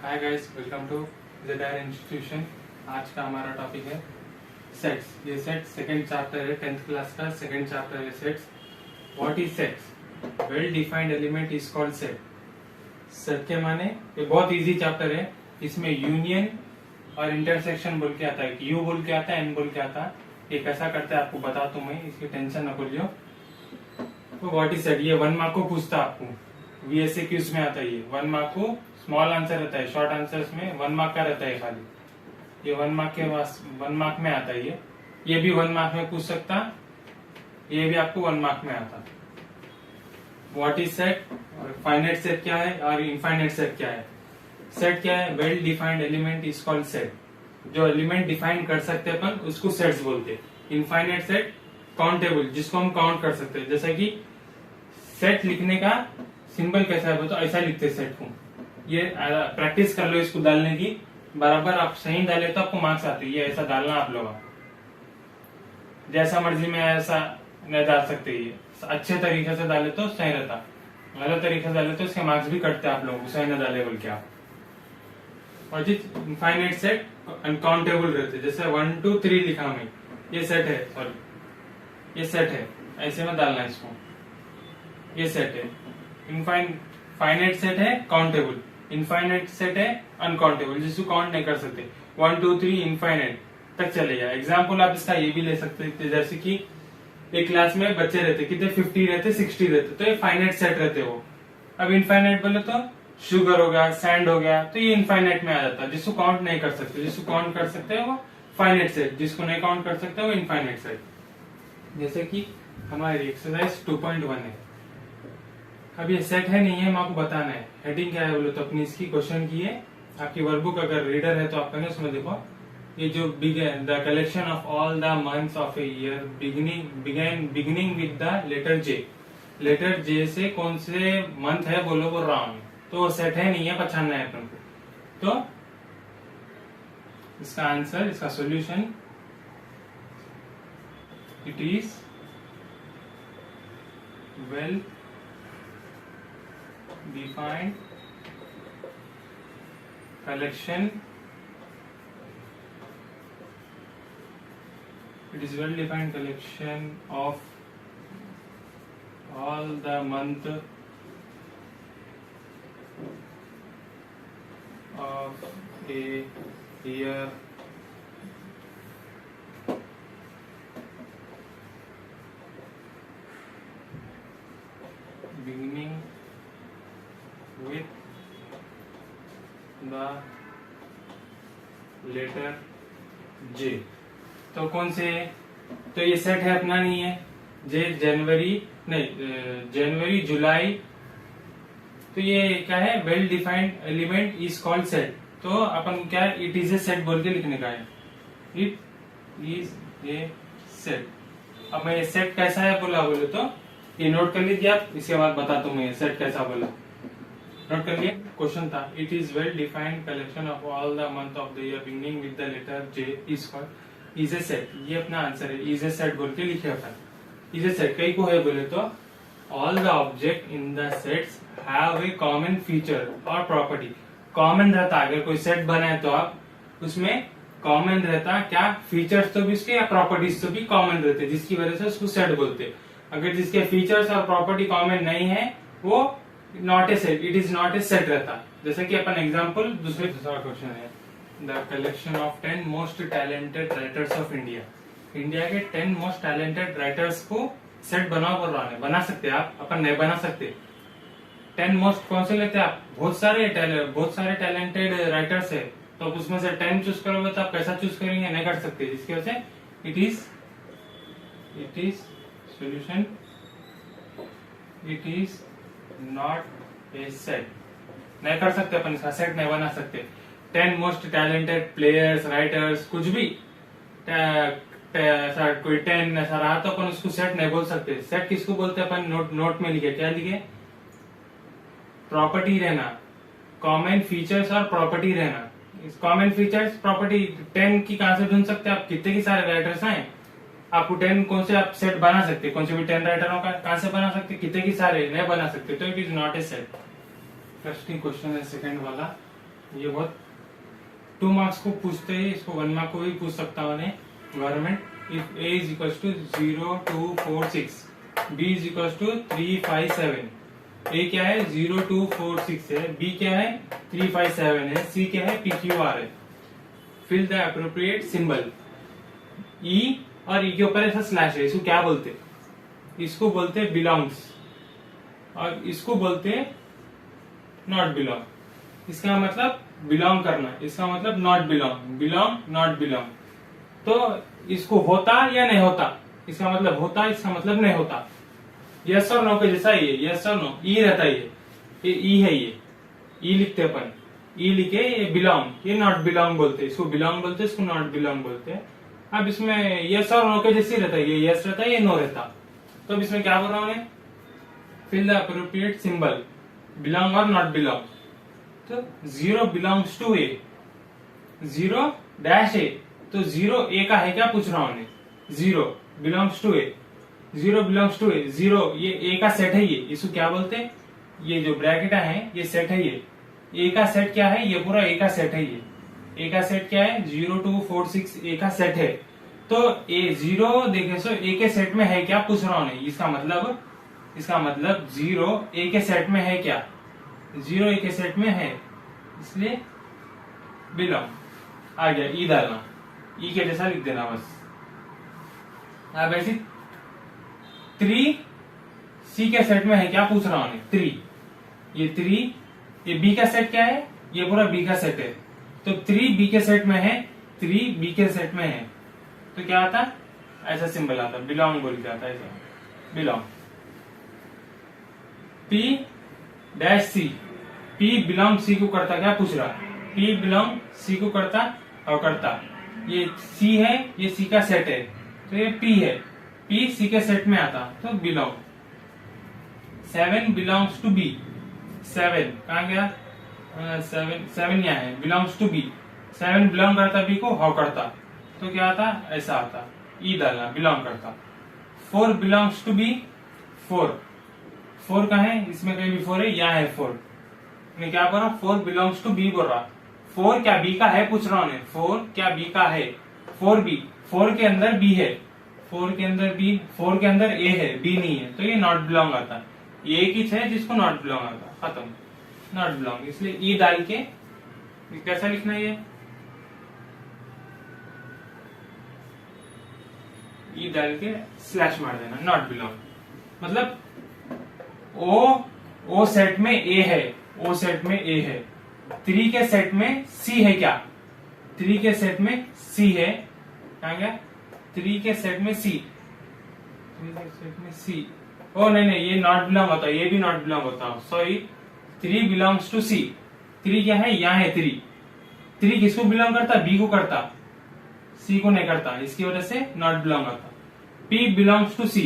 Hi guys, welcome to ZR institution. आज का हमारा टॉपिक है सेट्स। ये सेट सेकंड चैप्टर है, 10th क्लास का सेकंड चैप्टर है sets. What is sets? Well defined element is called set. Set के माने ये बहुत इजी चैप्टर है। इसमें यूनियन और इंटरसेक्शन बोल के आता है, यू बोल के आता है, एन बोल के आता है। ये कैसा करता है आपको बताता हूं मैं, इसकी टेंशन न करियो। तो व्हाट इज सेट, ये 1 मार्क को पूछता है आपको। VSA क्यूज में आता है ये 1 मार्क को। स्मॉल आंसर रहता है, शॉर्ट आंसर्स में 1 मार्क का रहता है खाली। ये 1 मार्क के 1 मार्क में आता है ये भी 1 मार्क में पूछ सकता, ये भी आपको 1 मार्क में आता। व्हाट इज सेट, और फाइनाइट सेट क्या है और इनफाइनाइट सेट क्या है। सेट क्या है? Well defined element is called set. जो एलिमेंट डिफाइन कर सकते अपन उसको सेट्स बोलते। इनफाइनाइट सेट काउंटेबल, जिसको हम काउंट कर सकते हैं। जैसे कि सेट लिखने का सिंबल कैसा है, तो ऐसा लिखते सेट को। ये प्रैक्टिस कर लो इसको डालने की, बराबर आप सही डाले तो आपको मार्क्स आते हैं। ये ऐसा डालना आप लोग, जैसा मर्जी में ऐसा नहीं डाल सकते। ये अच्छे तरीके से डाले तो सही रहता, गलत तरीके से डाले तो इसके मार्क्स भी कटते आप लोगों को, सही न डाले बोल के आप। और जी इनफाइनाइट सेट अनकाउंटेबल रहते, जैसे 1 2 3 लिखा मैं, ये सेट है, सॉरी ये सेट है, ऐसे में डालना इसको। ये सेट है। फाइनाइट सेट है काउंटेबल, इनफाइनाइट सेट है अनकाउंटेबल, जिसको काउंट नहीं कर सकते। 1 2 3 इनफाइनाइट तक चलेगा। एग्जाम्पल आप इसका ये भी ले सकते थे, जैसे कि एक क्लास में बच्चे रहते, कितने 50 रहते, 60 रहते, तो ये फाइनाइट सेट रहते वो। अब इनफाइनाइट बोले तो शुगर हो गया, सैंड हो गया, तो ये इनफाइनाइट में आ जाता है, जिसको काउंट नहीं कर सकते। जिसको काउंट कर सकते हैं वो फाइनाइट सेट, जिसको नहीं काउंट कर सकते वो इनफाइनाइट सेट। जैसे कि हमारी एक्सरसाइज 2.1 है। अब ये सेट है नहीं है, मैं आपको बताना है। हेडिंग क्या है बोलो तो अपनी इसकी क्वेश्चन की है। आपकी वर्कबुक अगर रीडर है तो आप पहले उसमें देखो, ये जो the collection of all the months of a year beginning with the letter J. Letter J से कौन से मंथ है बोलो, वो रॉन्ग, तो सेट है नहीं है, पहचानना है अपन को। तो इसका आंसर, इसका solution, it is well defined collection. It is well defined collection of all the month of a year beginning with the letter J। तो कौन से, तो ये सेट है अपना नहीं है। जे जनवरी नहीं, जनवरी जुलाई, तो ये क्या है? Well defined element is called set. तो अपन क्या है, इट इज ए सेट बोल के लिखने का है, इट इज ए सेट। अब मैं ये सेट कैसा है बोला बोले तो ये नोट कर लीजिए आप, इसके बाद बताता हूँ मैं सेट कैसा बोला। नोट कर लिए, क्वेश्चन था it is well defined collection of all the month of the year beginning with the letter J is called is a set. ये अपना आंसर है, इज ए सेट बोल के लिखे होता है। इज ए सेट कई को है बोले तो all the object in the sets have a common feature और प्रॉपर्टी। कॉमन रहता, अगर कोई सेट बनाए तो आप उसमें कॉमन रहता क्या, फीचर्स तो भी उसके या प्रॉपर्टीज तो भी कॉमन रहते, जिसकी वजह से उसको सेट बोलते। अगर जिसके फीचर्स और प्रॉपर्टी कॉमन नहीं है वो not a set, it is not a set रहता। जैसे कि अपन एग्जांपल दूसरा क्वेश्चन है, the collection of 10 most talented writers of India. India के 10 मोस्ट टैलेंटेड राइटर्स को सेट बनाओ बोल रहा है। बना सकते आप, अपन नहीं बना सकते। 10 मोस्ट कौन से लेते हैं आप? बहुत सारे टैलेंटेड राइटर्स है, तो उसमें से 10 चूज करोगे तो आप कैसा चूज करेंगे? नहीं कर सकते, जिसकी वजह से it is solution, it is not a set. नहीं कर सकते अपन, इसका सेट नहीं बना सकते। 10 मोस्ट टैलेंटेड प्लेयर्स, राइटर्स, कुछ भी ऐसा कोई 10 ऐसा रहा तो अपन उसको सेट नहीं बोल सकते। सेट किसको बोलते हैं अपन? नोट में लिखे, क्या लिखे? प्रॉपर्टी रहना, कॉमन फीचर्स और प्रॉपर्टी रहना। कॉमन फीचर्स प्रॉपर्टी 10 की कहां से ढूंढ सकते हैं आप? कितने की सारे राइटर्स हैं, आपको 10 कौन से आप सेट बना सकते, कौन से भी 10 राइटरों का कहां से बना सकते, कितने की सारे नहीं बना सकते, तो it is not a set. Interesting question है सेकंड वाला। ये बहुत 2 मार्क्स को पूछते हैं, इसको 1 मार्क को भी पूछ सकता है government. If A is equal to 0 2 4 6, B is equal to 3 5 7। A क्या है 0 2 4 6 है, बी क्या है 3 5 7 है, सी क्या है PQR है। Fill the appropriate symbol. E और ई के ऊपर ऐसा स्लैश है, इसको क्या बोलते? इसको बोलते बिलोंग्स, और इसको बोलते नॉट बिलोंग। इसका मतलब बिलोंग करना, इसका मतलब not belong, belong not belong. तो इसको होता या नहीं होता, इसका मतलब होता, इसका मतलब नहीं होता। यस और नो के जैसा ये, यस और नो, ई रहता है ये ई है, ये ई लिखते अपन, ई लिखे ये बिलोंग, ये नॉट बिलोंग बोलते, इसको बिलोंग बोलते, इसको नॉट बिलोंग बोलते। अब इसमें यस और नो के जैसे रहता है, ये यस रहता है, ये नो रहता। तो अब इसमें क्या बोल रहा हूं, fill the appropriate symbol, belong और नॉट बिलोंग। तो 0 belongs to A, 0 dash A, तो 0 ए का है क्या पूछ रहा हूं, 0 belongs to A, 0 belongs to A, 0 ये ए का सेट है, ये इसको क्या बोलते हैं, ये जो ब्रैकेट है ये सेट है, ये ए का सेट क्या है, ये पूरा ए का सेट है, ये ए का सेट क्या है 0 2 4 6 ए का सेट है। तो ए 0 देखे सो ए के सेट में है क्या पूछ रहा हूं, इसका मतलब 0 ए के सेट में है क्या, 0 ए के सेट में है, इसलिए बिलोंग आ गया। ई डालना, ई के जैसा लिख देना बस। अब ऐसी 3 सी के सेट में है क्या पूछ रहा हूं, 3 ये 3, ये बी का सेट क्या है, ये पूरा बी का सेट है, तो 3 बी के सेट में है, 3 बी के सेट में है, तो क्या आता, ऐसा सिंबल आता, बिलोंग बोल जाता है, ऐसा belong. P dash C, P belong सी को करता, क्या पूछ रहा, पी बिलोंग सी को करता और करता, ये सी है, ये सी का सेट है, तो ये पी है, पी सी के सेट में आता, तो बिलोंग। 7 बिलोंग्स टू बी, 7 कहाँ गया, 7 यहाँ है, बिलोंग्स टू बी, 7 बिलोंग करता बी को, हाउ करता, तो क्या आता, ऐसा आता, ई डालना, बिलोंग करता। 4 बिलोंग्स टू बी, 4 कहाँ है, इसमें कहीं भी 4 है, यहाँ है 4, मैं क्या बोल रहा हूँ, 4 बिलोंग्स टू बी बोल रहा, 4 क्या बी का है पूछ रहा हूँ, 4 क्या बी का है, 4 बी, 4 के अंदर बी है, 4 के अंदर बी, 4 के अंदर ए है, बी नहीं है, तो ये नॉट बिलोंग आता, ये एक ही है जिसको नॉट बिलोंग आता, खत्म, नॉट बिलोंग। इसलिए ई डाल के कैसा लिखना है, ये ई डाल के स्लैश मार देना, नॉट बिलोंग। मतलब ओ सेट में ए है, ओ सेट में ए है, 3 के सेट में सी है क्या, 3 के सेट में सी है, कहा गया 3 के सेट में सी, 3 के सेट में सी, ओ नहीं ये नॉट बिलोंग होता, ये भी नॉट बिलोंग होता, सॉरी 3 बिलोंग्स टू सी, 3 क्या है, यहाँ है 3 किसको बिलोंग करता, बी को करता, सी को नहीं करता, इसकी वजह से नॉट बिलोंग होता। P belongs to C,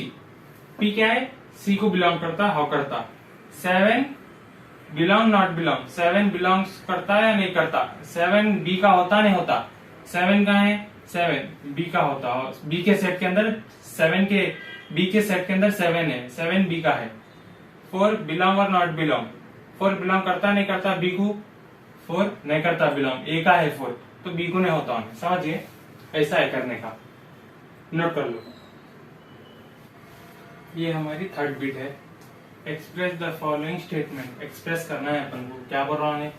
P क्या है, सी को बिलोंग करता, हाउ करता। 7 बिलोंग नॉट बिलोंग, 7 बिलोंग्स करता है या नहीं करता, 7 बी का होता नहीं होता, 7 कहाँ है, 7 बी का होता, बी के सेट के अंदर 7 के, बी के सेट के अंदर 7 है, 7 बी का है। 4 बिलोंग और नॉट बिलोंग, 4 बिलोंग करता नहीं करता बी को, 4 नहीं करता बिलोंग, ए का है 4, तो बी को नहीं होता, समझिए ऐसा है करने का, नोट कर लो। ये हमारी थर्ड बिट है, express the following statement, express करना है अपन को, क्या बोल रहा है,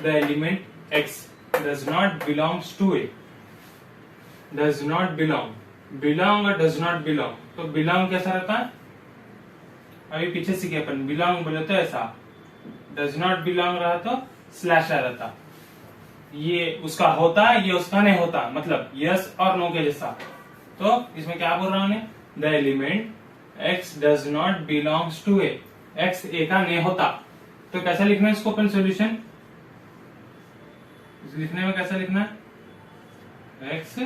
the element X does not belongs to A, does not belong, belong और डज नॉट बिलोंग, तो बिलोंग कैसा रहता है, अभी पीछे सीखे अपन, बिलोंग बोले तो ऐसा, डज नॉट बिलोंग रहा तो स्लैश आ रहता, ये उसका होता है, ये उसका नहीं होता, मतलब यस और नो के जैसा। तो इसमें क्या बोल रहा हूं, the element x does not belongs to A, x A का नहीं होता, तो कैसा लिखना है इसको अपन सोल्यूशन, लिखने में कैसा लिखना है, x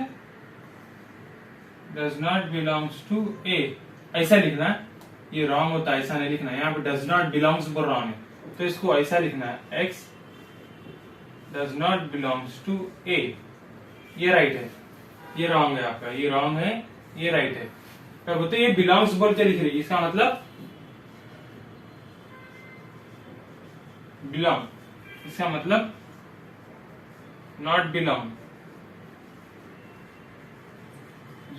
does not belongs to A, ऐसा लिखना है, ये रॉन्ग होता है, ऐसा नहीं लिखना है, यहाँ पे डज नॉट बिलोंग्स बोल रहा हूं, तो इसको ऐसा लिखना है, x does not belongs to A, ये राइट है, ये रॉन्ग है आपका, ये रॉन्ग है, ये राइट है। क्या बोलते ये बिलोंग्स बोल के लिख रही, इसका मतलब बिलोंग, इसका मतलब नॉट बिलोंग,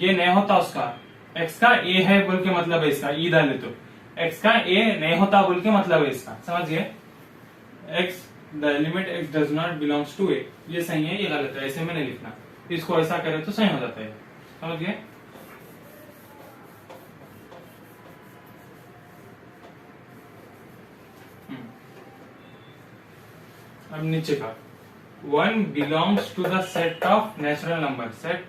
ये नहीं होता उसका, x का a है बोल के मतलब है इसका, ई डाले तो x का a नहीं होता बोल के मतलब है इसका, समझ गए। x the element x does not belongs to a, ये सही है ये गलत है, ऐसे में नहीं लिखना, इसको ऐसा करे तो सही हो जाता है, समझ गए। अब नीचे का, one belongs to the set of natural number, set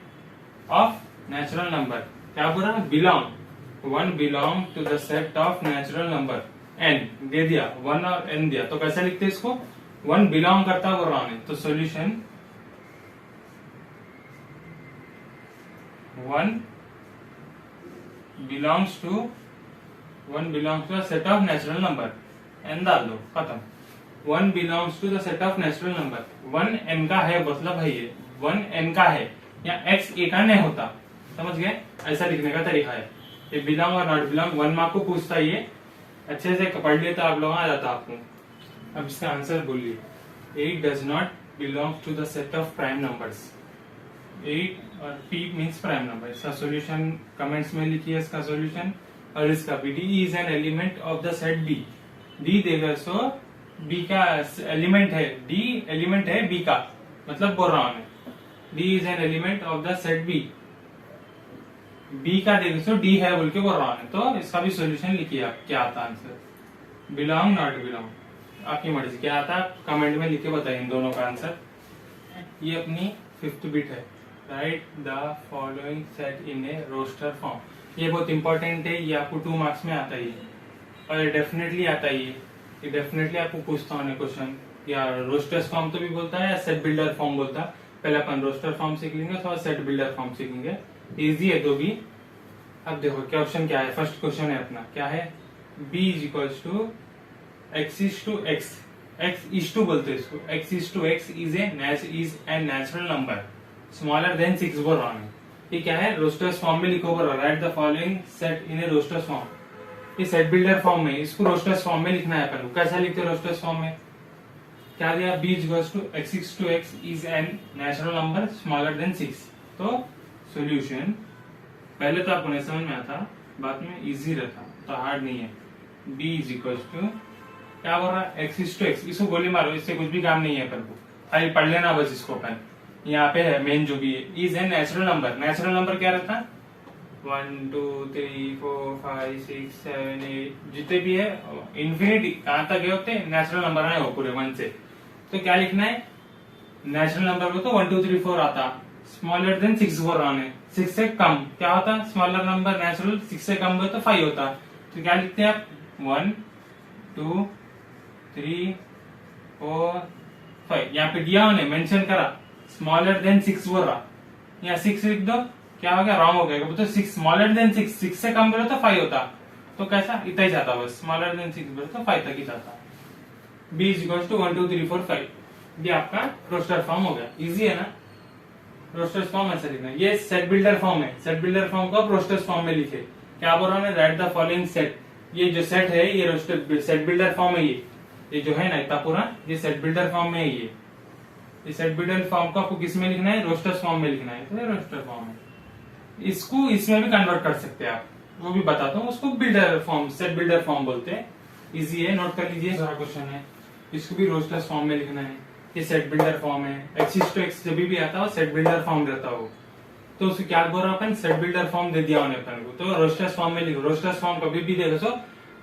of natural number, क्या बोल रहा है, belong, one belong to the set of natural number, N दे दिया, वन और एन दिया, तो कैसे लिखते हैं इसको, वन बिलोंग करता बोल रहा हूं, तो solution one belongs to set of natural number, N डाल दो, खत्म। One belongs to the set of natural number, one N का है मतलब है ये, वन एन का है, या एक्स ए का नहीं होता, समझ गए, ऐसा लिखने का तरीका है। ये बिलोंग और नॉट बिलोंग 1 मार्क को पूछता है, ये अच्छे से पढ़ लिए तो आप लोग आ जाता आपको। अब इसका आंसर बोलिए, 8 does not belong to the set of prime numbers, 8 और p मीन्स प्राइम नंबर। इसका सॉल्यूशन कमेंट्स में लिखिए, इसका सॉल्यूशन, और इसका भी, d is an element of the set b, d देगा सो b का एलिमेंट है, d एलिमेंट है b का, मतलब बोल रहा हूं मैं, d is an element of the set b, b का देगा सो d है बोल के बोल रहा हूं, तो इसका भी सॉल्यूशन लिखिए आप, क्या आता आंसर, बिलोंग नॉट बिलोंग, आपकी मर्जी, क्या आता कमेंट में लिख के बताइए इन दोनों का आंसर। ये अपनी 5th बिट है, write the following set in a roster form, ये बहुत इंपॉर्टेंट है, ये आपको 2 मार्क्स में आता ही है, और डेफिनेटली आता ही है, ये डेफिनेटली आपको पूछता हूँ क्वेश्चन, या रोस्टर्स फॉर्म तो भी बोलता है, या सेट बिल्डर फॉर्म बोलता है, पहले अपन रोस्टर फॉर्म सीख लेंगे, थोड़ा सेट बिल्डर फॉर्म सीखेंगे, इजी है तो भी। अब देखो क्वेश्चन क्या है, फर्स्ट क्वेश्चन है अपना, क्या है, b is equals to x is to x, x is to बोलते हैं इसको, x is to x is an natural number smaller than 6 बोल रहा हूँ, ये क्या है, रोस्टर्स फॉर्म में लिखो, बोल रहा write the following set in a rosters form, ये सेट बिल्डर फॉर्म में, इसको रोस्टर्स फॉर्म में लिखना है अपन को, कैसा लिखते हैं रोस्टर्स फॉर्म में, क्या दिया, b is equals to x is an natural number smaller than 6, तो सॉल्यूशन, पहले तो आपको नहीं समझ में आता, बाद में इजी रहता, तो हार्ड नहीं है, b इज इक्वल्स टू, क्या बोल रहा है, x इज टू x, इसको गोली मारो, इससे कुछ भी काम नहीं है अपन को, खाली पढ़ लेना बस इसको अपन, यहाँ पे है मेन जो भी है, is an natural number, natural number क्या रहता, 1 2 3 4 5 6 7 8 जितने भी है, इन्फिनिटी कहाँ तक गए होते हैं, नेचुरल नंबर है वो पूरे 1 से, तो क्या लिखना है, नेचुरल नंबर को तो 1 2 3 4 आता, स्मॉलर देन 6 बोल रहा है, 6 से कम क्या होता, स्मॉलर नंबर नेचुरल 6 से कम हो तो 5 होता, तो क्या लिखते हैं आप, 1 2 3 4 5, यहाँ पे दिया उन्हें मेंशन करा, स्मॉलर देन 6 बोल रहा, यहाँ 6 लिख दो, क्या हो गया, रॉन्ग हो गया, तो 6 स्मॉलर देन 6 से कम बोले तो 5 होता, तो कैसा, इतना ही जाता बस, स्मॉलर देन 6 बोले तो 5 तक ही जाता, b इज इक्वल टू 1 2 3 4 5, ये आपका रोस्टर फॉर्म हो गया, इजी है ना, रोस्टर्स फॉर्म ऐसा लिखना, ये सेट बिल्डर फॉर्म है, सेट बिल्डर फॉर्म को आप रोस्टर्स फॉर्म में लिखे, क्या बोल रहा हूँ, राइट द फॉलोइंग सेट, ये जो सेट है ये रोस्टर सेट बिल्डर फॉर्म है, ये जो है ना इतना पूरा, ये सेट बिल्डर फॉर्म में है, ये सेट बिल्डर फॉर्म को आपको किस में लिखना है, रोस्टर्स फॉर्म में लिखना है, तो ये रोस्टर फॉर्म है, इसको इसमें भी कन्वर्ट कर सकते हैं आप, वो भी बताता हूँ, उसको builder form, set builder form बोलते हैं, इजी है, नोट कर लीजिए, सारा क्वेश्चन है, इसको भी रोस्टर्स फॉर्म में लिखना है, ये सेट बिल्डर फॉर्म है, x इज टू x जब भी आता है सेट बिल्डर फॉर्म रहता हो, तो उसको क्या बोल रहा अपन, सेट बिल्डर फॉर्म दे दिया उन्हें अपन को, तो रोस्टर्स फॉर्म में लिखो, रोस्टर्स फॉर्म कभी भी देखो सो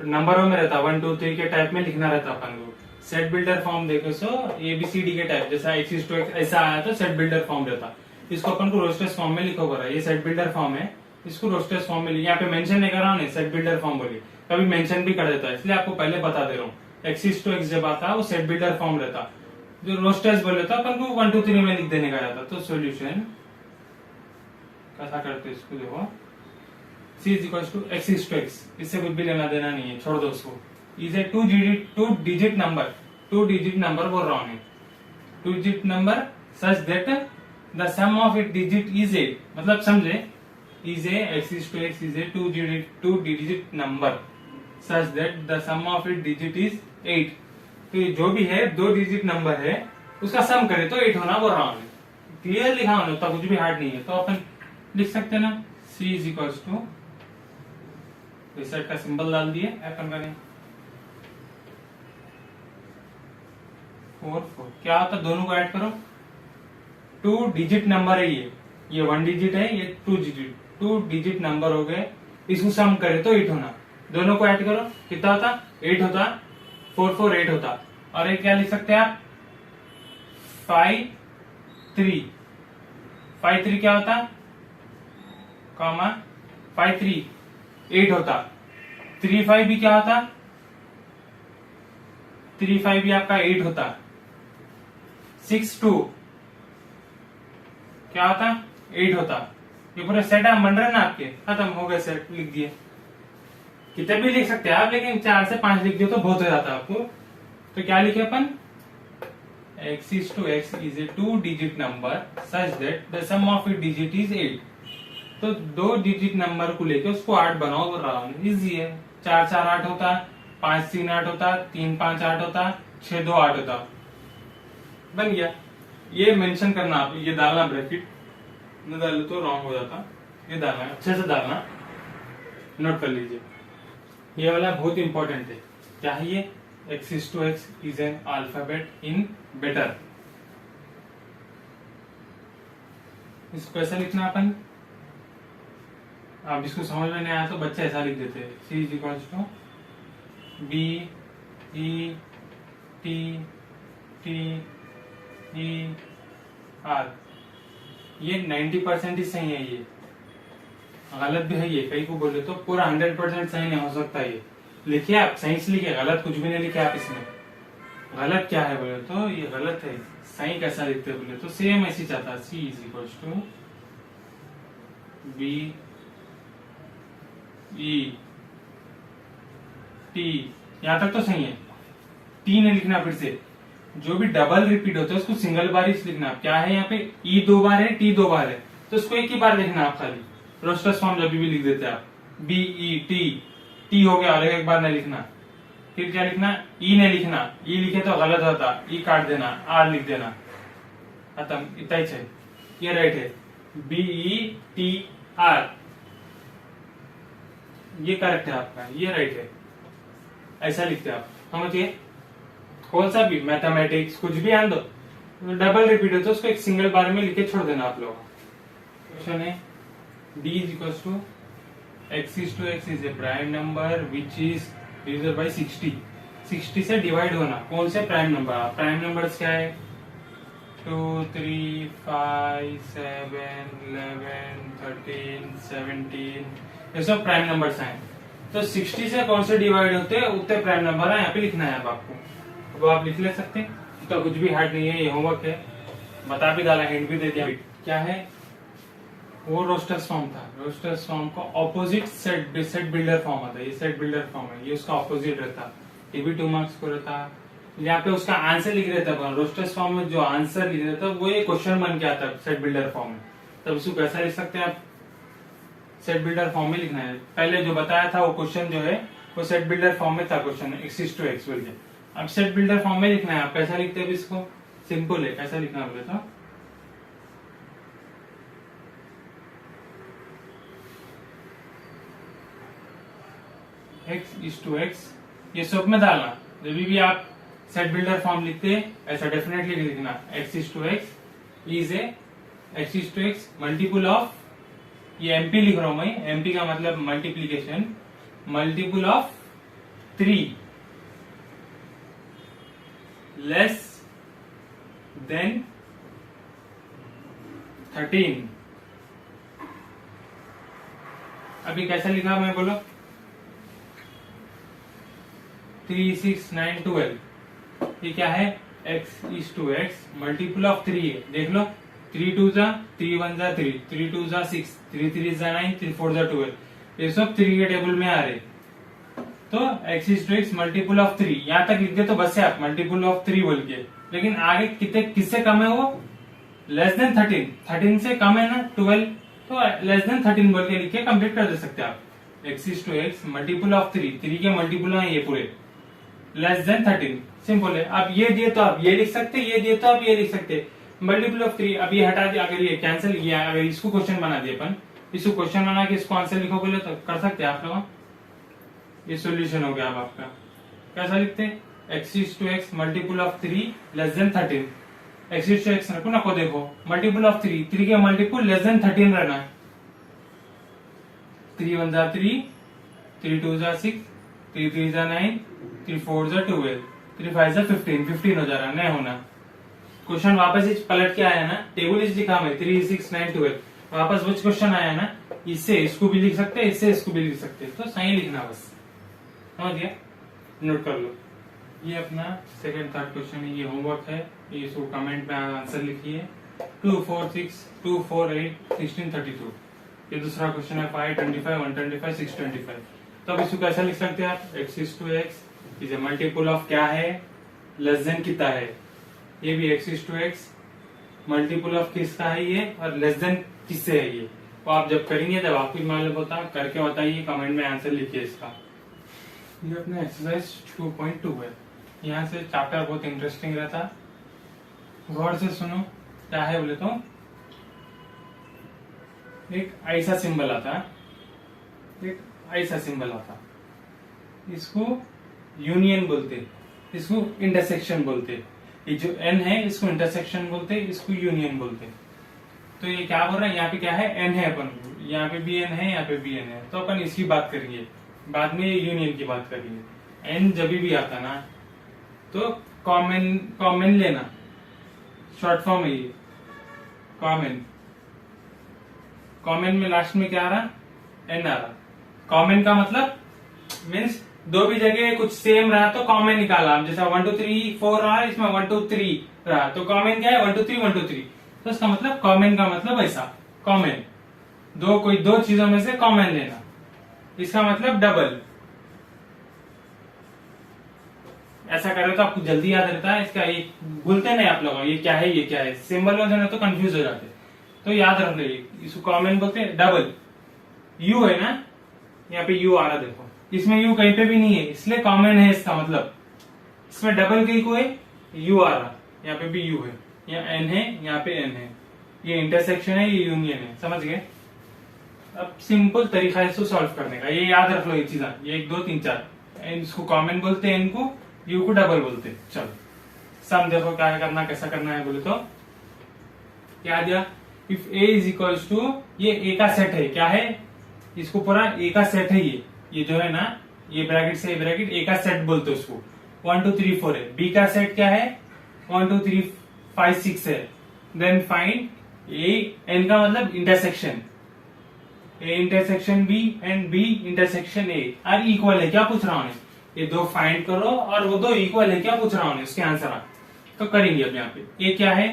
नंबरों में रहता, 1 2 3 के टाइप में लिखना रहता अपन को, सेट बिल्डर फॉर्म देखो सो ABCD के टाइप, जैसा x इज टू x ऐसा आया तो सेट बिल्डर फॉर्म रहता, इसको अपन को रोस्टर्स फॉर्म में लिखो, बोला ये सेट बिल्डर फॉर्म है, इसको रोस्टर्स फॉर्म में, यहाँ पे मेंशन नहीं कर रहा हूँ, सेट बिल्डर फॉर्म बोलिए, कभी मेंशन भी कर देता है, इसलिए आपको पहले बता दे रहा हूँ, x इज टू x जब आता वो सेट बिल्डर फॉर्म रहता, जो रोस्टर्स बोले तो अपन को 1 2 3 में लिख देने का रहता, तो सॉल्यूशन कैसा करते हैं इसको, देखो c is equal to x is to x, इससे कुछ भी लेना देना नहीं है, छोड़ दो उसको, इज ए 2 डिजिट नंबर बोल रहा हूँ, 2 digit number such that the sum of it digit is 8, मतलब समझे, is a x is to x is a 2 digit number such that the sum of it digit is 8, तो ये जो भी है 2 डिजिट नंबर है, उसका सम करे तो 8 होना, वो रॉन्ग है। क्लियर लिखा होता, कुछ भी हार्ड नहीं है। तो अपन लिख सकते हैं ना, C is equal to, reset का सिंबल डाल दिए, अपन करें 4 4। क्या होता है, दोनों को ऐड करो, 2 डिजिट नंबर है ये 1 डिजिट है, ये 2 डिजिट नंबर हो गए, इसको सम करे तो 8 होना। दोनों को ऐड करो, कितना होता, 8 होता, 4 4 8 होता। और एक क्या लिख सकते हैं आप, 5 3 5 3 क्या होता, कॉमा 5 3 8 होता, 3 5 भी क्या होता, 3 5 भी आपका 8 होता, 6 2 क्या होता, 8 होता। ये पूरे सेट आप बन रहे हैं ना आपके, खत्म हो गए सेट, लिख दिए। कितने भी लिख सकते हैं आप, लेकिन 4 से 5 लिख दिए तो बहुत हो जाता है आपको। तो क्या लिखे अपन, x is to x is a 2 digit number such that the sum of its digit is 8। तो 2 डिजिट नंबर को लेके उसको 8 बनाओ, बोल रहा हूँ, इजी है। 4 4 8 होता, 5 3 8 होता, 3 5 8 होता, 6 2 8 होता, बन गया। ये मेंशन करना, आप ये डालना, ब्रैकेट न डालो तो रॉन्ग हो जाता, ये डालना, अच्छे से डालना, नोट कर लीजिए। ये वाला बहुत इंपॉर्टेंट है। क्या है ये, x is to x is an alphabet in better। इसको कैसे लिखना अपन, अब इसको समझ में नहीं आया तो बच्चे ऐसा लिख देते हैं, C is equals to B E T T E R। ये 90% ही सही है, ये गलत भी है, ये कहीं को बोले तो पूरा 100% सही नहीं हो सकता। ये लिखिए आप, सही से लिखिए, गलत कुछ भी नहीं लिखे आप इसमें। गलत क्या है बोले तो ये गलत है, सही कैसा लिखते बोले तो सेम ऐसी चाहता, C is equal to B E T, यहां तक तो सही है। T नहीं लिखना, फिर से जो भी डबल रिपीट होता है उसको सिंगल बार ही लिखना। क्या है यहाँ पे, E 2 बार है, T 2 बार है, तो उसको एक ही बार लिखना आप खाली। रोस्टर्स फॉर्म जब भी लिख देते हैं आप, B E T हो गया, और एक बार नहीं लिखना। फिर क्या लिखना, E नहीं लिखना, E लिखे तो गलत होता, E काट देना, R लिख देना, खत्म, इतना ही चाहिए। ये राइट है, B E T R, ये करेक्ट है आपका, ये राइट है, ऐसा लिखते हैं आप, समझिए। कौन सा भी मैथमेटिक्स कुछ भी आन दो, डबल रिपीट हो तो उसको एक सिंगल बार में लिखे छोड़ देना आप लोग। क्वेश्चन है, D is equals to x is to x is a prime number which is divided by 60। 60 से डिवाइड होना, कौन से प्राइम नंबर, प्राइम नंबर्स क्या है, 2 3 5 7 11 13 17, ये सब प्राइम नंबर्स हैं। तो 60 से कौन से डिवाइड होते हैं उतने प्राइम नंबर है, यहाँ पे लिखना है अब आपको, वो आप लिख ले सकते हैं। तो कुछ भी हार्ड नहीं है, ये होमवर्क है, बता भी डाला, हिंट भी दे दिया। क्या है वो, रोस्टर्स फॉर्म था। रोस्टर्स फॉर्म का ऑपोजिट सेट बिल्डर फॉर्म होता है, ये सेट बिल्डर फॉर्म है, ये उसका ऑपोजिट रहता, ये भी 2 मार्क्स को रहता। यहाँ पे उसका आंसर लिख रहता है, रोस्टर्स फॉर्म में जो आंसर लिख रहता है वो ये क्वेश्चन बन के आता है सेट बिल्डर फॉर्म में। तब उसको कैसा लिख सकते हैं आप, सेट बिल्डर फॉर्म में लिखना है। पहले जो बताया था वो क्वेश्चन जो है वो सेट बिल्डर फॉर्म में था, question x is to x बोल के। अब सेट बिल्डर फॉर्म में लिखना है, आप कैसा लिखते हैं इसको, सिंपल है, कैसा लिखना बोले तो x is to x, ये सब में डालना। जब भी आप सेट बिल्डर फॉर्म लिखते हैं ऐसा डेफिनेटली लिखना, x is to x is a, x is to x multiple of, ये MP लिख रहा हूं मैं, MP का मतलब multiplication, multiple of 3 less than 13। अभी कैसा लिखा मैं बोलो, 3 6 9 12, ये क्या है, x is to x multiple of 3 है, देख लो, 3 2 जा 3 1 जा 3, 3 2 जा 6, 3 3 जा 9, 3 4 जा 12, ये सब 3 के टेबल में आ रहे। तो x is to x multiple of 3, यहाँ तक लिख दे तो बस है आप, मल्टीपल ऑफ 3 बोल के। लेकिन आगे कितने, किससे कम है वो, लेस देन 13, 13 से कम है ना 12, तो लेस देन 13 बोल के लिख के कंप्लीट कर दे सकते हैं आप। x is to x multiple of 3, 3 के मल्टीपल है ये पूरे, लेस देन 13। सिंपल है। अब ये दिए तो आप ये लिख सकते, ये दिए तो आप ये लिख सकते। मल्टीपल ऑफ 3, अब ये हटा दिया, अगर ये कैंसिल किया, अगर इसको क्वेश्चन बना दिए अपन, इसको क्वेश्चन बना के इसको आंसर लिखो बोले तो कर सकते हैं आप लोग। ये सोल्यूशन हो गया। अब आपका कैसा लिखते हैं, x is to x multiple of 3 less than 13। x is to x रखो ना को, देखो मल्टीपल ऑफ 3, 3 के मल्टीपल लेस देन 13 रहना है। 3 1 जा 3, 3 2 जा 6, 3 3 जा 9, 3 4 जा 12, 3 5 जा 15, 15 हो जा रहा है, नहीं होना। क्वेश्चन वापस ही पलट के आया ना, टेबल इस लिखा मैं 3 6 9 12, वापस वो क्वेश्चन आया ना, इससे इसको भी लिख सकते, इससे इसको भी लिख सकते, तो सही लिखना बस, समझ गया। नोट कर लो। ये अपना सेकंड थर्ड क्वेश्चन है, ये होमवर्क है, ये इसको कमेंट में आंसर लिखिए। 2 4 6 2 4 8 16 32। ये दूसरा क्वेश्चन है 5 25 125 625। तो अब इसको कैसा लिख सकते हैं आप, x is to x is A multiple of क्या है, लेस देन कितना है। ये भी x is to x multiple of किसका है ये, और लेस देन किससे है ये। तो आप जब करेंगे, जब आपको मालूम होता करके बताइए, कमेंट में आंसर लिखिए इसका। ये अपना एक्सरसाइज 2.2 है। यहाँ से चैप्टर बहुत इंटरेस्टिंग रहता, गौर से सुनो। क्या है बोले तो, एक ऐसा सिंबल आता, एक ऐसा सिंबल आता, इसको यूनियन बोलते, इसको इंटरसेक्शन बोलते। ये जो n है इसको इंटरसेक्शन बोलते, इसको यूनियन बोलते। तो ये क्या बोल रहा है, यहाँ पे क्या है, n है, अपन यहाँ पे भी n है, यहाँ पे भी n है, तो अपन इसकी बात करेंगे, बाद में यूनियन की बात करेंगे। n जब भी आता ना तो कॉमन लेना, शॉर्ट फॉर्म है ये कॉमन में लास्ट में क्या आ रहा, n आ रहा। कॉमन का मतलब मीन्स दो भी जगह कुछ सेम रहा तो कॉमन निकाला। जैसा 1 2 3 4 रहा, इसमें 1 2 3 रहा, तो कॉमन क्या है, 1 2 3 1 2 3। तो इसका मतलब कॉमन का मतलब ऐसा, कॉमन कोई दो चीजों में से कॉमन लेना। इसका मतलब डबल। ऐसा करे तो आपको जल्दी याद रहता है। इसका ये भूलते नहीं आप लोग, ये क्या है ये क्या है, सिंबल में देना तो कंफ्यूज हो जाते, तो याद रख लो। इसको कॉमन बोलते हैं। डबल यू है ना, यहाँ पे यू आ रहा, देखो इसमें यू कहीं पे भी नहीं है, इसलिए कॉमन है। इसका मतलब इसमें डबल कहीं को है, यू आ रहा, यहाँ पे भी यू है, यहाँ एन है, यहाँ पे एन है। ये इंटरसेक्शन है, ये यूनियन है, समझ गए। अब सिंपल तरीका है इसको सॉल्व करने का, ये याद रख लो ये चीज, ये 1 2 3 4। इसको कॉमन बोलते हैं, इनको यू को डबल बोलते हैं। चलो सम देखो क्या करना, कैसा करना है बोले तो क्या दिया, if A is equals to, ये ए का सेट है, क्या है, इसको पूरा ए का सेट है। ये जो है ना, ये ब्रैकेट से ब्रैकेट ए का सेट बोलते हैं उसको। 1 2 3 4 है। बी का सेट क्या है, 1 2 3 5 6 है। देन फाइंड ए, एन का मतलब intersection, A intersection B and B intersection A are equal है, क्या पूछ रहा हूं, ये दो फाइंड करो और वो दो इक्वल है, क्या पूछ रहा हूं, उसके आंसर तो करेंगे। अब यहाँ पे ए क्या है,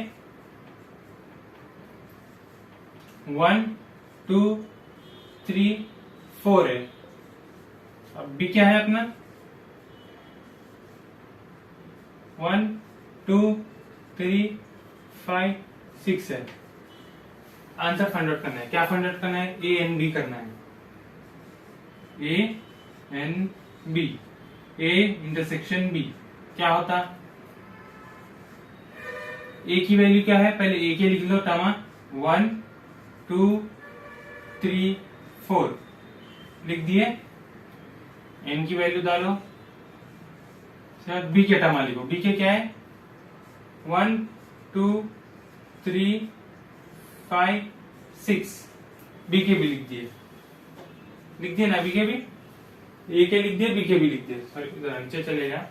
1 2 3 4 है। अब बी क्या है अपना, 1 2 3 5 6 है। आंसर फाइंड आउट करना है, क्या फाइंड आउट करना है, ए एन बी करना है, A N B, A intersection B क्या होता, ए की वैल्यू क्या है, पहले ए के लिख लो टर्म, 1 2 3 4 लिख दिए। एन की वैल्यू डालो, बी के टर्म लिखो, बी के क्या है, 1 2 3 5 6, बी के भी लिख दिए ना, बी के भी, ए के लिख दिए, बी के भी लिख दिए। सॉरी इधर नीचे चलेगा।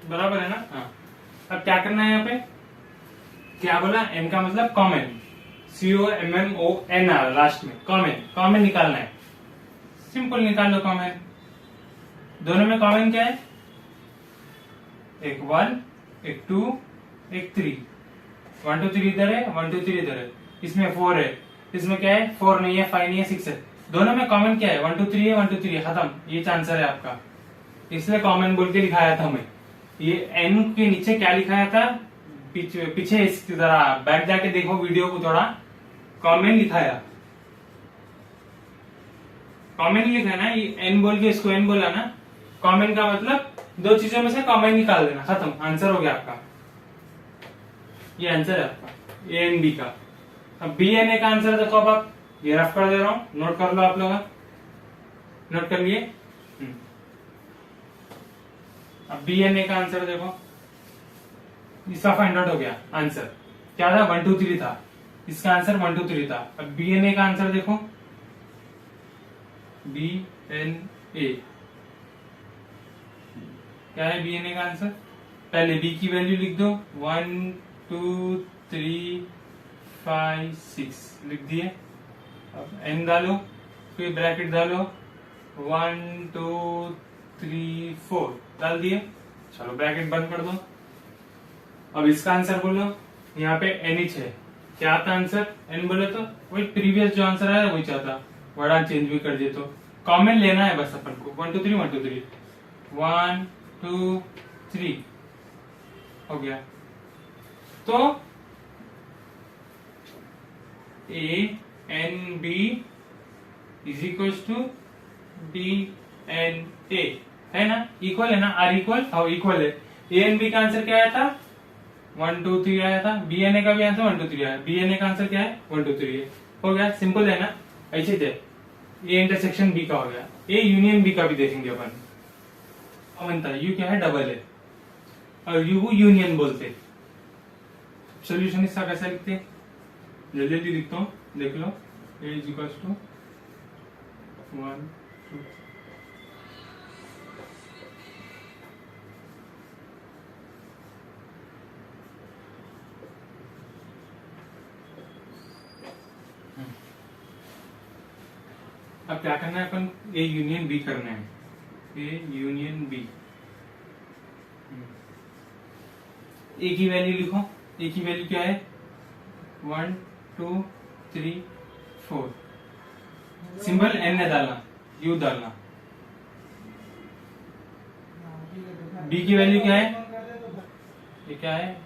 बराबर है ना। हाँ, अब क्या करना है यहाँ पे, क्या बोला, एन का मतलब कॉमन, COMMON लास्ट में, कॉमन निकालना है। सिंपल निकाल लो कॉमन। दोनों में कॉमन क्या है, एक 1 एक 2 एक 3, 1 2 3 इधर है, 1 2 3 इधर है, इसमें 4 है, इसमें क्या है 4 नहीं है, 5 नहीं है, 6 है। दोनों में कॉमन क्या है 1 2 3 है, 1 2 3 है, खत्म, ये आंसर है आपका। इसलिए कॉमन बोल के लिखाया था मैं। ये एन के नीचे क्या लिखाया था, पीछे इसकी जरा बैक जाके देखो वीडियो को, थोड़ा कॉमन लिखाया, कॉमन लिखा ना, ये एन बोल के इसको एन बोला ना। कॉमन का मतलब दो चीजों में से कॉमन निकाल देना, खत्म, आंसर हो गया आपका। ये आंसर है आपका ए एन बी का। अब बी एन ए का आंसर देखो, अब आप ये रफ कर दे रहा हूं, नोट कर लो आप लोग, नोट कर लिए। अब बी एन ए का आंसर देखो, इसका फाइंड आउट हो गया। आंसर क्या था 1 2 3 था, इसका आंसर 1 2 3 था। अब बी एन ए का आंसर देखो, बी एन ए क्या है, बी एन ए का आंसर पहले बी की वैल्यू लिख दो, 1 2 3 5 6 लिख दिए। अब एन डालो, फिर ब्रैकेट डालो, 1 2 3 4 डाल दिए, चलो ब्रैकेट बंद कर दो। अब इसका आंसर बोलो, यहाँ पे एन एच है, क्या आता आंसर, एन बोले तो वही प्रीवियस जो आंसर आया वही चाहता, वर्ड चेंज भी कर दिए। तो कॉमन लेना है बस अपन को, 1 2 3 1 2 3 1 2 3 हो गया। तो A N B is equal to D N A, है ना, इक्वल है ना, आर इक्वल, हाँ इक्वल है। ए एन बी का आंसर क्या आया था 1 2 3 आया था, बी एन ए का भी आंसर 1 2 3 आया, बी एन ए का आंसर क्या है 1 2 3 है, हो गया, सिंपल है ना। ऐसे थे, ए इंटरसेक्शन बी का हो गया। ए यूनियन बी का भी देखेंगे अपन, कॉमन था, यू क्या है डबल है, और यू को यूनियन बोलते। सोल्यूशन इसका कैसा लिखते हैं, जल्दी जल्दी लिखता हूँ, देख लो। ए इज इक्वल टू 1 2 अब क्या करना है अपन, ए यूनियन बी करना है, ए यूनियन बी। ए की वैल्यू लिखो, ए की वैल्यू क्या है 1 2 3 4, सिंबल एन ने डालना, यू डालना। बी की वैल्यू क्या है, ये क्या है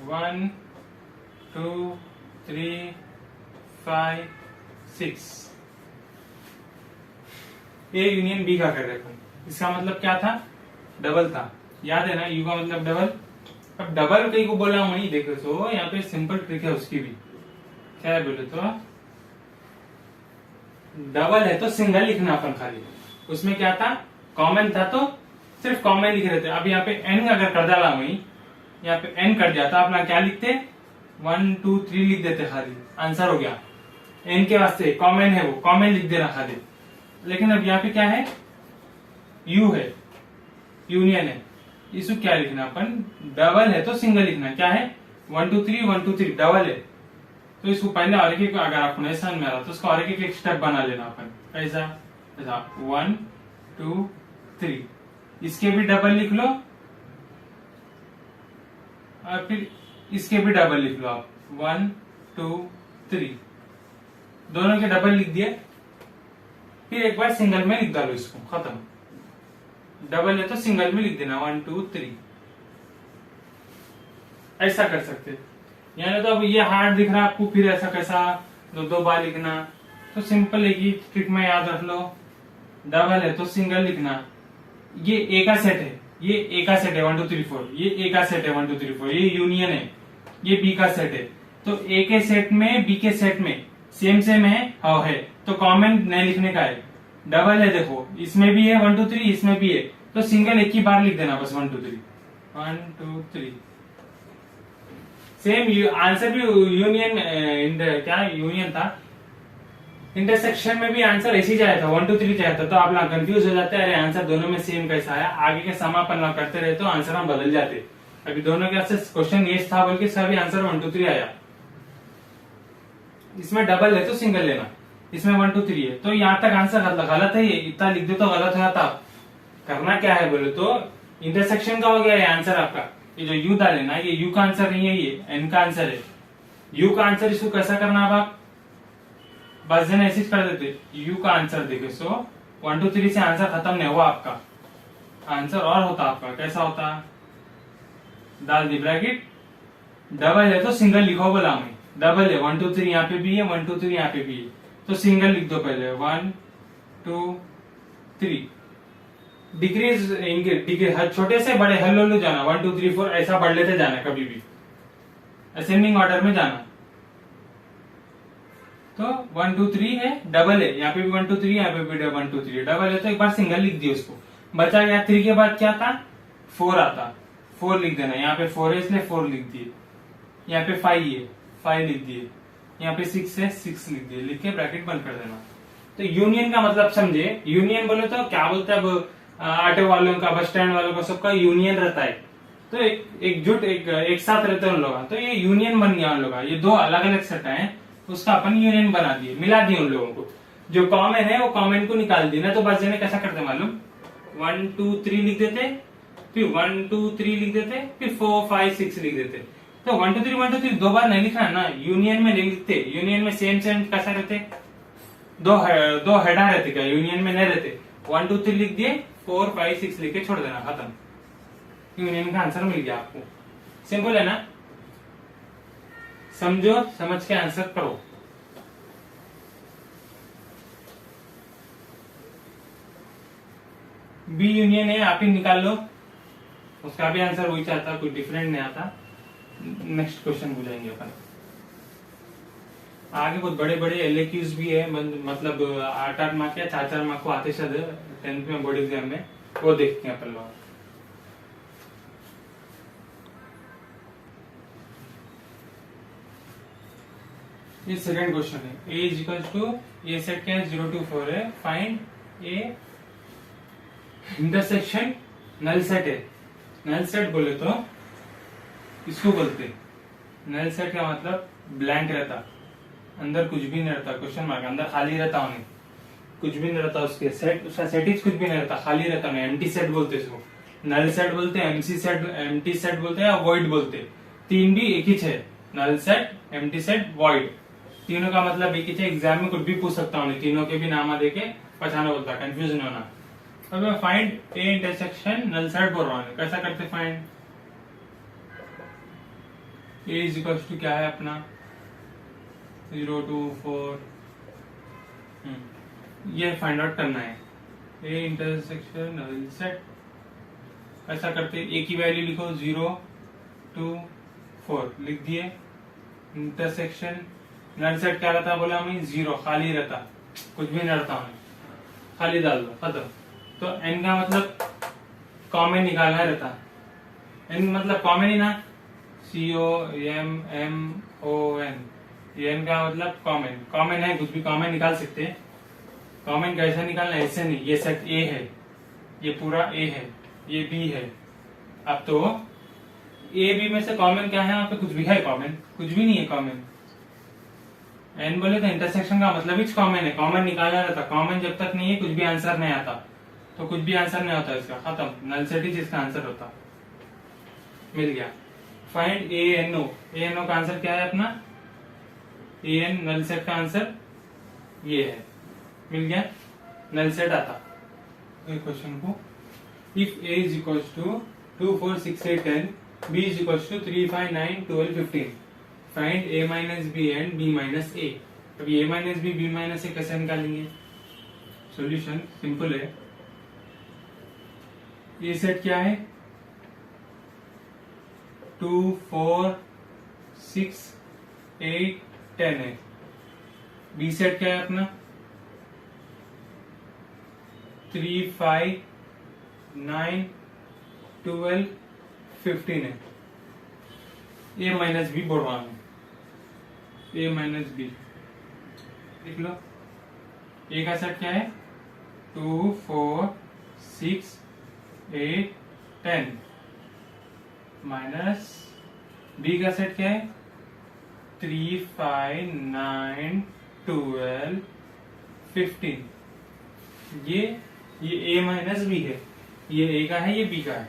1 2 3 5 6, ए यूनियन बी का कर रहे थे। इसका मतलब क्या था, डबल था, याद है ना, यू का मतलब डबल। अब डबल कहीं को बोला वही देखो, सो यहाँ पे सिंपल ट्रिक है उसकी भी, क्या है बोले तो डबल है तो सिंगल लिखना अपन खाली। उसमें क्या था, कॉमन था तो सिर्फ कॉमन लिख रहे थे। अब यहाँ पे एन अगर कर डाला वही, यहाँ पे एन कर जाता, अपना क्या लिखते 1 2 3 लिख देते खाली, आंसर हो गया। एन के वास्ते कॉमन है, वो कॉमन लिख देना खाली। लेकिन अब यहाँ पे क्या है, यू है, यूनियन है, इसको क्या लिखना अपन, डबल है तो सिंगल लिखना। क्या है 1 2 3 1 2 3 डबल है, तो इसको पहले और एक, अगर आपको नहीं समझ में आ रहा तो उसको और एक स्टेप बना लेना अपन, ऐसा ऐसा 1 2 3, इसके भी डबल लिख लो, और फिर इसके भी डबल लिख लो आप 1 2 3, दोनों के डबल लिख दिए। फिर एक बार सिंगल में लिख डालो इसको, खत्म। डबल है तो सिंगल में लिख देना 1 2 3, ऐसा कर सकते। यानी तो अब ये हार्ड दिख रहा है आपको, फिर ऐसा कैसा दो बार लिखना, तो सिंपल है कि ट्रिक में याद रख लो, डबल है तो सिंगल लिखना। ये ए का सेट है, ये ए का सेट है 1 2 3 4, ये ए का सेट है 1 2 3 4, ये यूनियन है, ये बी का सेट है। तो ए के सेट में बी के सेट में सेम सेम है, हाँ है, तो कॉमन नहीं लिखने का है, डबल है। देखो इसमें भी है 1 2 3, इसमें भी है, तो सिंगल एक ही बार लिख देना बस 1 2 3 1 2 3। सेम आंसर भी यूनियन, क्या यूनियन था, इंटरसेक्शन में भी आंसर ऐसे ही जाया था 1 2 3 जाया था। तो आप लोग कंफ्यूज हो जाते हैं, अरे आंसर दोनों में सेम कैसा आया, आगे के समापन करते रहे तो आंसर हम बदल जाते। अभी दोनों के क्वेश्चन ये था बोल के सभी आंसर 1 2 3 आया। इसमें डबल है तो सिंगल लेना, इसमें 1 2 3 है, तो यहाँ तक आंसर गलत है, ये इतना लिख दो तो गलत हो जाता। करना क्या है बोले तो इंटरसेक्शन का हो गया ये आंसर आपका। ये जो यू डाले ना, ये यू का आंसर नहीं है, ये एन का आंसर है। यू का आंसर इसको कैसा करना अब आप, बस जन ऐसे कर देते, यू का आंसर देखे। सो 1 2 3 से आंसर खत्म नहीं हुआ आपका, आंसर और होता आपका। कैसा होता, डाल दी ब्रैकेट, डबल है तो सिंगल लिखो, बोला मैं डबल है 1 2 3 यहाँ पे भी है, 1 2 3 यहाँ पे भी है, तो सिंगल लिख दो पहले 1 2 3। डिक्रीज डिक्रीज छोटे से बड़े हल्लो लो जाना, 1 2 3 4 ऐसा बढ़ लेते जाना, कभी भी असेंडिंग ऑर्डर में जाना। तो 1 2 3 है, डबल है, यहाँ पे भी 1 2 3, यहाँ पे भी 1 2 3 डबल है, तो एक बार सिंगल लिख दिए उसको। बचा गया 3 के बाद क्या था, 4 आता, 4 लिख देना। यहाँ पे 4 है इसलिए 4 लिख दिए। यहाँ पे 5 है, 5 लिख दिए। यहाँ पे 6 है, 6 लिख दिए। लिख के ब्रैकेट बंद कर देना। तो यूनियन का मतलब समझे, यूनियन बोले तो क्या बोलते हैं, अब ऑटो वालों का, बस स्टैंड वालों का, सबका यूनियन रहता है। तो एकजुट एक साथ रहते हैं उन लोग, तो ये यूनियन बन गया उन लोग का। ये दो अलग अलग सेट है, उसका अपन यूनियन बना दिए, मिला दिए उन लोगों को। जो कॉमन है वो कॉमन को निकाल दिए ना। तो बस जने कैसा करते मालूम, 1 2 3 लिख देते, फिर 1 2 3 लिख देते, फिर 4 5 6 लिख देते। तो 1 2 3 दो बार नहीं लिखना ना, यूनियन में नहीं लिखते। यूनियन में सेम सेम कैसा रहते, दो हेडा रहते, क्या यूनियन में नहीं रहते। 1 2 3 लिख दिए, 4 5 6 लिख के छोड़ देना, खत्म। यूनियन का आंसर मिल गया आपको। सिंपल है ना, समझो, समझ के आंसर करो। बी यूनियन है, आप ही निकाल लो, उसका भी आंसर वही चाहता, कोई डिफरेंट नहीं आता। नेक्स्ट क्वेश्चन बुझाएंगे अपन। आगे बहुत बड़े बड़े एलएक्यूज भी है, मतलब 8 मार्क या 4 मार्क को आते शायद 10th में बोर्ड एग्जाम में, वो देखते हैं अपन लोग। ये सेकंड क्वेश्चन है, a इज इक्वल टू, ये सेट क्या है, 0 2 4 है। Find A intersection null set है। नल सेट बोले तो इसको बोलते, नल सेट का मतलब ब्लैंक रहता, अंदर कुछ भी नहीं रहता, क्वेश्चन मार्क, अंदर खाली रहता, उन्हें कुछ भी नहीं रहता उसके सेट, उसका सेटिज कुछ भी नहीं रहता, खाली रहता। एम्प्टी सेट बोलते इसको, नल सेट बोलते, एमसी सेट, एम्प्टी सेट बोलते हैं, या वॉइड बोलते। तीन भी एक ही है, null set, empty set, void, तीनों का मतलब एक ही है। एग्जाम में कुछ भी पूछ सकता हूँ, तीनों के भी नाम देके पहचाना बोलता, कंफ्यूज नहीं होना। अब मैं find A intersection null set बोल रहा हूँ, कैसा करते find, A is equal to क्या है अपना 0 2 4, ये फाइंड आउट करना है। ए इंटरसेक्शन नल सेट ऐसा करते, ए की वैल्यू लिखो 0 2 4 लिख दिए। इंटरसेक्शन नल सेट क्या रहता बोला हमें, 0 खाली रहता, कुछ भी नहीं रहता, हमें खाली डाल दो, खत्म। तो एन का मतलब कॉमन निकालना रहता, एन मतलब कॉमन ही ना, COMMON, एन का मतलब कॉमन, कॉमन है, कुछ भी कॉमन निकाल सकते हैं। कॉमन कैसा निकालना, ऐसे नहीं, ये सेट ए है, ये पूरा ए है, ये बी है। अब तो ए बी में से कॉमन क्या है, यहाँ पे कुछ भी है कॉमन, कुछ भी नहीं है कॉमन। एन बोले तो इंटरसेक्शन का मतलब ही कॉमन है, कॉमन निकालना रहता। कॉमन जब तक नहीं है कुछ भी आंसर नहीं आता, तो कुछ भी आंसर नहीं होता इसका, खत्म। नल सेट ही जिसका आंसर होता, मिल गया। Find A N O, A N O का आंसर क्या है अपना, ए एन नल सेट का आंसर ये है, मिल गया, नल सेट आता। क्वेश्चन को, if A is equal to 2 4 6 8 10, B is equal to 3 5 9 12 15, find a minus B and b minus A. अभी a minus B, b minus A कैसे निकालेंगे, सॉल्यूशन सिंपल है। ये सेट क्या है, 2 4 6 8 10 है। बी सेट क्या है अपना, 3 5 9 12 15 है। ए माइनस बी बोल रहा हूं, ए माइनस बी लिख लो। ए का सेट क्या है, 2 4 6 8 10, माइनस बी का सेट क्या है, 3 5 9 12 15। ये ए माइनस बी है, ये ए का है, ये बी का है।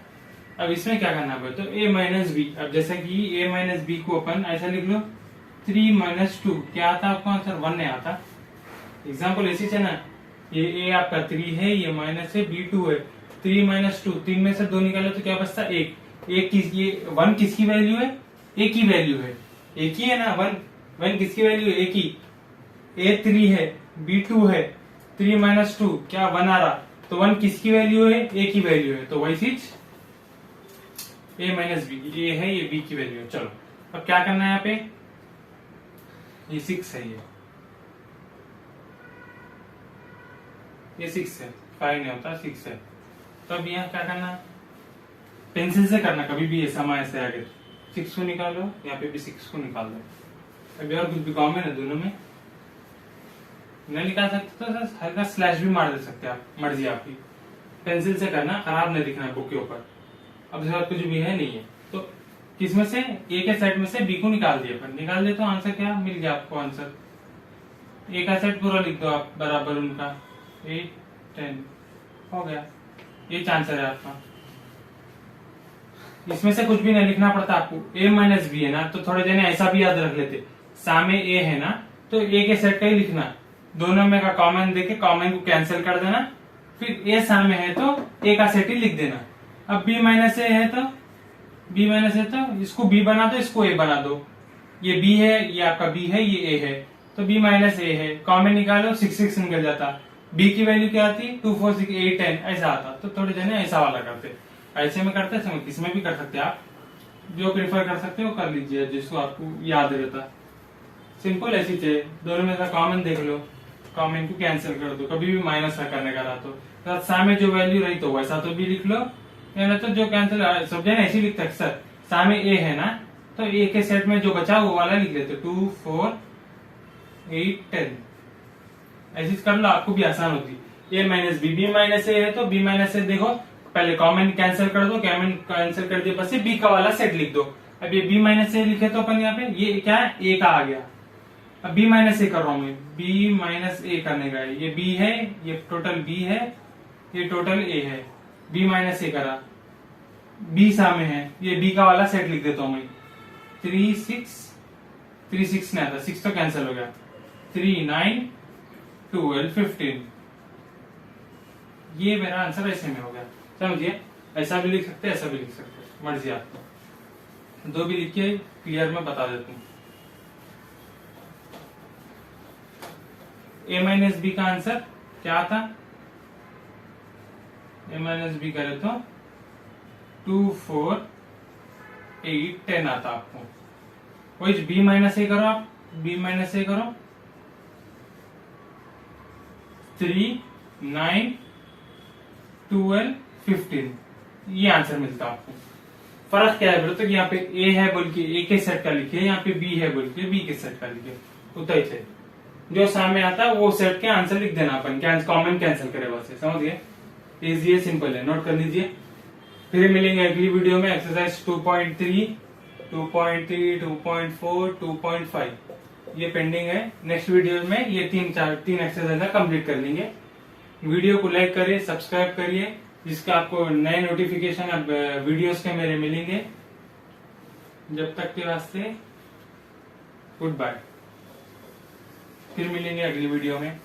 अब इसमें क्या करना है, तो a माइनस बी। अब जैसे कि a माइनस बी को अपन ऐसा लिख लो, 3 माइनस 2 क्या आता है आपको आंसर, 1 नहीं आता, एग्जाम्पल ऐसी है ना, ये ए आपका 3 है, ये माइनस है, बी 2 है, 3 माइनस 2, 3 में से 2 निकाले तो क्या बचता, एक। ये 1 किसकी वैल्यू है, ए की वैल्यू है, एक ही है ना, 1 किसकी वैल्यू है, ए की। ए 3 है, बी 2 है, 3 माइनस 2 क्या 1 आ रहा, तो 1 किसकी वैल्यू है, ए की वैल्यू है, तो वही चीज ए माइनस बी, ए है, ये बी की वैल्यू है। चलो अब क्या करना है यहाँ पे, ये 6 है, ये 6 है, 5 नहीं होता, 6 है। तो अब यहाँ क्या करना, पेंसिल से करना, कभी भी ऐसा ऐसे आगे 6 को निकालो, यहाँ पे भी 6 को निकाल दो। अभी और कुछ भी कॉमन है दोनों में, नहीं निकाल सकते तो हल्का स्लैश भी मार दे सकते आप, मर्जी आपकी। पेंसिल से करना, खराब नहीं दिखना है बुक के ऊपर। अब इसके बाद कुछ भी है नहीं है, तो किसमें से, ए के सेट में से बी को निकाल दिया, पर निकाल दिया तो आंसर क्या मिल गया आपको, आंसर ए का सेट पूरा लिख दो आप, बराबर उनका 8 10 हो गया, ये आंसर है आपका। इसमें से कुछ भी नहीं लिखना पड़ता आपको, ए माइनस बी है ना, तो थोड़े जने ऐसा भी याद रख लेते, सामने ए है ना तो ए के सेट का ही लिखना, दोनों में का कॉमन देके कॉमन को कैंसिल कर देना, फिर ए सामने है तो ए का सेट ही लिख देना। अब बी माइनस ए है तो इसको बी बना दो, इसको ए बना दो, ये बी है, ये आपका बी है, ये ए है, तो बी माइनस ए है, कॉमन निकालो, 6 निकल जाता, बी की वैल्यू क्या आती, 2 4 6 8 10 ऐसा आता। तो थोड़े जने ऐसा वाला करते, ऐसे में करते हैं, इसमें भी कर सकते हैं आप, जो प्रेफर कर सकते हो कर लीजिए, जिसको आपको याद रहता। सिंपल ऐसी चीज, दोनों में से कॉमन देख लो, कॉमन को कैंसिल कर दो, कभी भी माइनस का करने का रहा तो सामने जो वैल्यू रही तो वैसा तो भी लिख लो, या तो जो कैंसिल, सब जन ऐसे लिखते सर, सामने ए है ना तो ए के सेट में जो बचा वो वाला लिख लेते, 2 4 8 10 ऐसी कर लो, आपको भी आसान होती। ए माइनस बी माइनस ए है तो बी माइनस ए देखो, पहले कॉमन कैंसिल कर दो, कॉमन कैंसिल कर दिया, बस बी का वाला सेट लिख दो। अब ये बी माइनस ए लिखे तो अपन यहाँ पे ये क्या है, ए का आ गया, अब बी माइनस ए कर रहा हूं मैं, बी माइनस ए करने का है, ये बी है, ये टोटल बी है, ये टोटल ए है, बी माइनस ए करा, बी सामने है, ये बी का वाला सेट लिख देता हूं मैं, 3 6 नहीं आता, 6 तो कैंसिल हो गया, 3 9 12 15, ये मेरा आंसर ऐसे में हो गया, समझिए। ऐसा भी लिख सकते, ऐसा भी लिख सकते, मर्जी आपको, दो भी लिख के क्लियर में बता देता हूँ। ए माइनस बी का आंसर क्या था, ए माइनस बी करे तो 2 4 8 10 आता आपको, वही बी माइनस ए करो आप, बी माइनस ए करो, 3 9 12 15, ये आंसर मिलता आपको। फर्क क्या है बोलो तो, यहाँ पे ए है बोल के ए के सेट का लिखे, यहाँ पे बी है बोल के बी के सेट का लिखे, उतना ही चाहिए, जो सामने आता है वो सेट के आंसर लिख देना अपन, कॉमन कैंसिल करे बस, समझ गए, इजी है, सिंपल है, नोट कर लीजिए। फिर मिलेंगे अगली वीडियो में एक्सरसाइज 2.3 2.3 2.4 2.5 ये पेंडिंग है, नेक्स्ट वीडियो में ये तीन एक्सरसाइज कंप्लीट कर लेंगे। वीडियो को लाइक करिए, सब्सक्राइब करिए, जिसका आपको नए नोटिफिकेशन अब वीडियोस के मेरे मिलेंगे। जब तक के वास्ते गुड बाय, फिर मिलेंगे अगली वीडियो में।